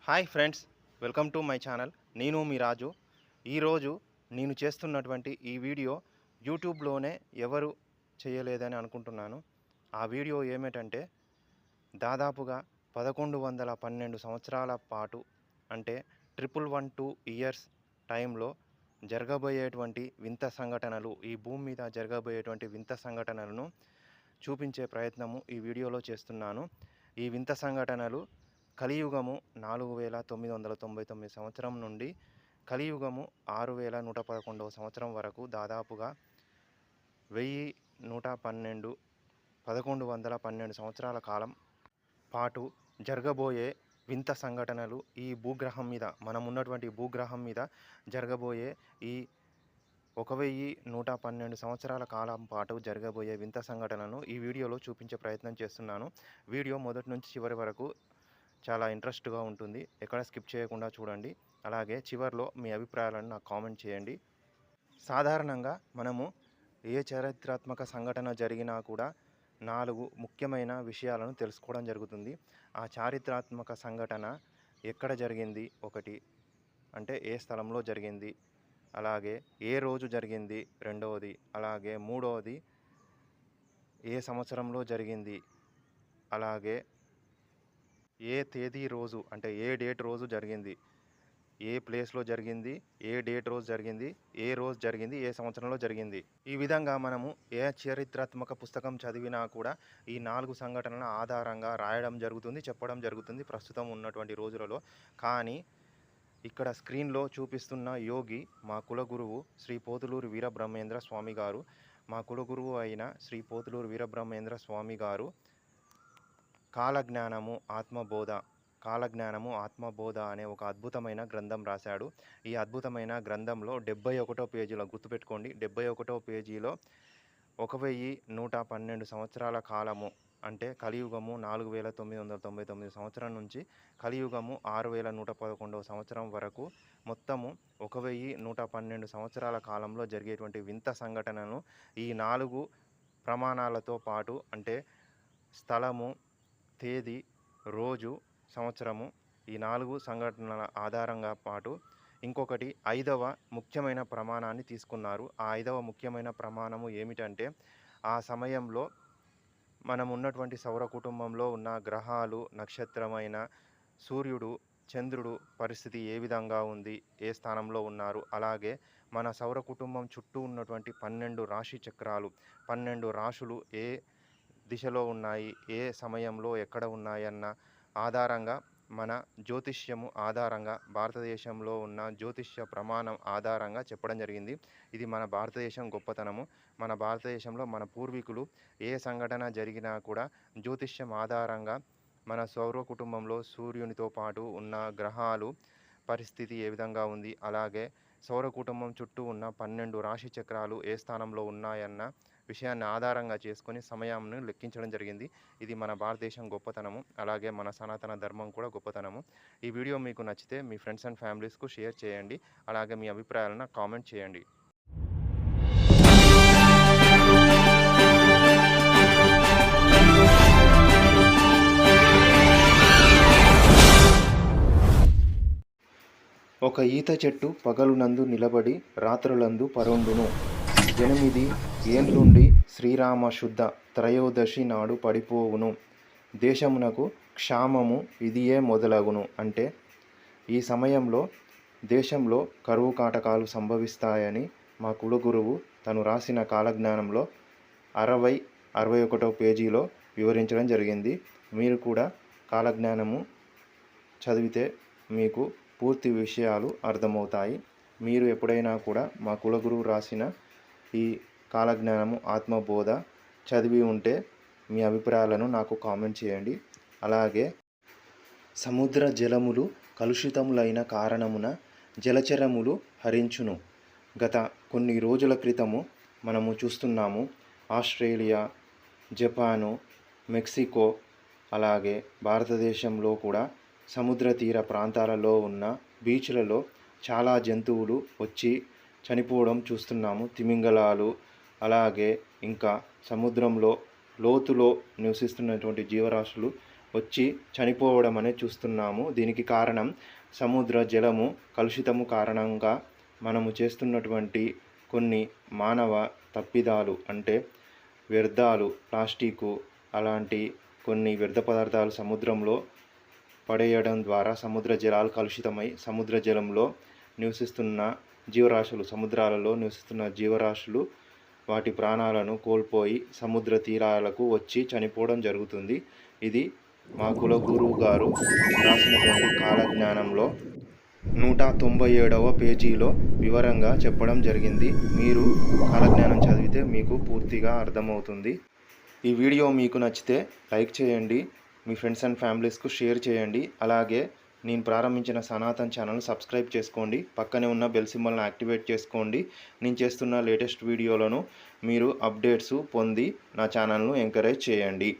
Hi friends, welcome to my channel. నేను మీ రాజు. ఈరోజు నేను చేస్తున్నటువంటి ఈ వీడియో యూట్యూబ్లోనే ఎవరు చేయలేదని అనుకుంటున్నాను. ఆ వీడియో ఏమిటంటే దాదాపుగా 1112 సంవత్సరాల పాటు అంటే 1112 ఇయర్స్ టైంలో జరగబోయేటువంటి వింత సంఘటనలు, ఈ భూమి మీద జరగబోయేటువంటి వింత సంఘటనలను చూపించే ప్రయత్నము ఈ వీడియోలో చేస్తున్నాను. ఈ వింత సంఘటనలు కలియుగము 4999 సంవత్సరం నుండి కలియుగము 6111 సంవత్సరం వరకు దాదాపుగా 1112 1112 సంవత్సరాల కాలం పాటు జరగబోయే వింత సంఘటనలు, ఈ భూగ్రహం మీద మనం ఉన్నటువంటి భూగ్రహం మీద జరగబోయే ఈ 1112 సంవత్సరాల కాలం పాటు జరగబోయే వింత సంఘటనను ఈ వీడియోలో చూపించే ప్రయత్నం చేస్తున్నాను. వీడియో మొదటి నుంచి చివరి వరకు చాలా ఇంట్రెస్ట్గా ఉంటుంది. ఎక్కడ స్కిప్ చేయకుండా చూడండి. అలాగే చివరిలో మీ అభిప్రాయాలను నాకు కామెంట్ చేయండి. సాధారణంగా మనము ఏ చారిత్రాత్మక సంఘటన జరిగినా కూడా 4 ముఖ్యమైన విషయాలను తెలుసుకోవడం జరుగుతుంది. ఆ చారిత్రాత్మక సంఘటన ఎక్కడ జరిగింది, ఒకటి అంటే ఏ స్థలంలో జరిగింది, అలాగే ఏ రోజు జరిగింది, రెండవది, అలాగే మూడవది ఏ సంవత్సరంలో జరిగింది, అలాగే ఏ తేదీ రోజు అంటే ఏ డేట్ రోజు జరిగింది, ఏ ప్లేస్లో జరిగింది, ఏ డేట్ రోజు జరిగింది, ఏ రోజు జరిగింది, ఏ సంవత్సరంలో జరిగింది. ఈ విధంగా మనము ఏ చరిత్రాత్మక పుస్తకం చదివినా కూడా ఈ 4 సంఘటనల ఆధారంగా రాయడం జరుగుతుంది, చెప్పడం జరుగుతుంది ప్రస్తుతం ఉన్నటువంటి రోజులలో. కానీ ఇక్కడ స్క్రీన్లో చూపిస్తున్న యోగి మా కులగురువు శ్రీ పోతులూరి వీరబ్రహ్మేంద్ర స్వామి గారు. మా కులగురువు అయిన శ్రీ పోతులూరి వీరబ్రహ్మేంద్ర స్వామి గారు కాలజ్ఞానము ఆత్మబోధ అనే ఒక అద్భుతమైన గ్రంథం రాశాడు. ఈ అద్భుతమైన గ్రంథంలో 71వ పేజీలో, గుర్తుపెట్టుకోండి, 71వ పేజీలో 1112 సంవత్సరాల కాలము అంటే కలియుగము 4999 సంవత్సరం నుంచి కలియుగము 6111 సంవత్సరం వరకు మొత్తము 1112 సంవత్సరాల కాలంలో జరిగేటువంటి వింత సంఘటనను ఈ 4 ప్రమాణాలతో పాటు అంటే స్థలము, తేదీ, రోజు, సంవత్సరము, ఈ 4 సంఘటనల ఆధారంగా పాటు ఇంకొకటి 5వ ముఖ్యమైన ప్రమాణాన్ని తీసుకున్నారు. ఆ 5వ ముఖ్యమైన ప్రమాణము ఏమిటంటే ఆ సమయంలో మనం ఉన్నటువంటి సౌర కుటుంబంలో ఉన్న గ్రహాలు, నక్షత్రమైన సూర్యుడు, చంద్రుడు పరిస్థితి ఏ విధంగా ఉంది, ఏ స్థానంలో ఉన్నారు, అలాగే మన సౌర కుటుంబం చుట్టూ ఉన్నటువంటి 12 రాశి చక్రాలు, 12 రాశులు ఏ దిశలో ఉన్నాయి, ఏ సమయంలో ఎక్కడ ఉన్నాయన్న ఆధారంగా మన జ్యోతిష్యము ఆధారంగా భారతదేశంలో ఉన్న జ్యోతిష్య ప్రమాణం ఆధారంగా చెప్పడం జరిగింది. ఇది మన భారతదేశం గొప్పతనము. మన భారతదేశంలో మన పూర్వీకులు ఏ సంఘటన జరిగినా కూడా జ్యోతిష్యం ఆధారంగా మన సౌర కుటుంబంలో సూర్యునితో పాటు ఉన్న గ్రహాలు పరిస్థితి ఏ విధంగా ఉంది, అలాగే సౌర కుటుంబం చుట్టూ ఉన్న 12 రాశి చక్రాలు ఏ స్థానంలో ఉన్నాయన్న విషయాన్ని ఆధారంగా చేసుకొని సమయాన్ని లెక్కించడం జరిగింది. ఇది మన భారతదేశం గొప్పతనము, అలాగే మన సనాతన ధర్మం కూడా గొప్పతనము. ఈ వీడియో మీకు నచ్చితే మీ ఫ్రెండ్స్ అండ్ ఫ్యామిలీస్కు షేర్ చేయండి. అలాగే మీ అభిప్రాయాలను కామెంట్ చేయండి. ఒక ఈత చెట్టు పగలునందు నిలబడి రాత్రులందు పరుండును. 8 ఏండ్లుండి శ్రీరామ శుద్ధ త్రయోదశి నాడు పడిపోవును. దేశమునకు క్షామము ఇదియే మొదలగును. అంటే ఈ సమయంలో దేశంలో కరువు కాటకాలు సంభవిస్తాయని మా కులగురువు తను రాసిన కాలజ్ఞానంలో 61వ పేజీలో వివరించడం జరిగింది. మీరు కూడా కాలజ్ఞానము చదివితే మీకు పూర్తి విషయాలు అర్థమవుతాయి. మీరు ఎప్పుడైనా కూడా మా కులగురువు రాసిన ఈ కాలజ్ఞానము ఆత్మబోధ చదివి ఉంటే మీ అభిప్రాయాలను నాకు కామెంట్ చేయండి. అలాగే సముద్ర జలములు కలుషితములైన కారణమున జలచరములు హరించును. గత కొన్ని రోజుల క్రితము మనము చూస్తున్నాము, ఆస్ట్రేలియా, జపాను, మెక్సికో, అలాగే భారతదేశంలో కూడా సముద్ర తీర ప్రాంతాలలో ఉన్న బీచ్లలో చాలా జంతువులు వచ్చి చనిపోవడం చూస్తున్నాము. తిమింగలాలు, అలాగే ఇంకా సముద్రంలో లోతులో నివసిస్తున్నటువంటి జీవరాశులు వచ్చి చనిపోవడం అనేది చూస్తున్నాము. దీనికి కారణం సముద్ర జలము కలుషితము కారణంగా మనము చేస్తున్నటువంటి కొన్ని మానవ తప్పిదాలు, అంటే వ్యర్థాలు, ప్లాస్టికు అలాంటి కొన్ని వ్యర్థ పదార్థాలు సముద్రంలో పడేయడం ద్వారా సముద్ర జలాలు కలుషితమై సముద్ర జలంలో నివసిస్తున్న జీవరాశులు, సముద్రాలలో నివసిస్తున్న జీవరాశులు వాటి ప్రాణాలను కోల్పోయి సముద్ర తీరాలకు వచ్చి చనిపోవడం జరుగుతుంది. ఇది మా కుల గురువు గారు రాసినటువంటి కాలజ్ఞానంలో 197వ పేజీలో వివరంగా చెప్పడం జరిగింది. మీరు కాలజ్ఞానం చదివితే మీకు పూర్తిగా అర్థమవుతుంది. ఈ వీడియో మీకు నచ్చితే లైక్ చేయండి, మీ ఫ్రెండ్స్ అండ్ ఫ్యామిలీస్కు షేర్ చేయండి. అలాగే నేను ప్రారంభించిన సనాతన్ ఛానల్ సబ్స్క్రైబ్ చేసుకోండి, పక్కనే ఉన్న బెల్ సింబల్ని యాక్టివేట్ చేసుకోండి. నేను చేస్తున్న లేటెస్ట్ వీడియోలను మీరు అప్డేట్స్ పొంది నా ఛానల్ను ఎంకరేజ్ చేయండి.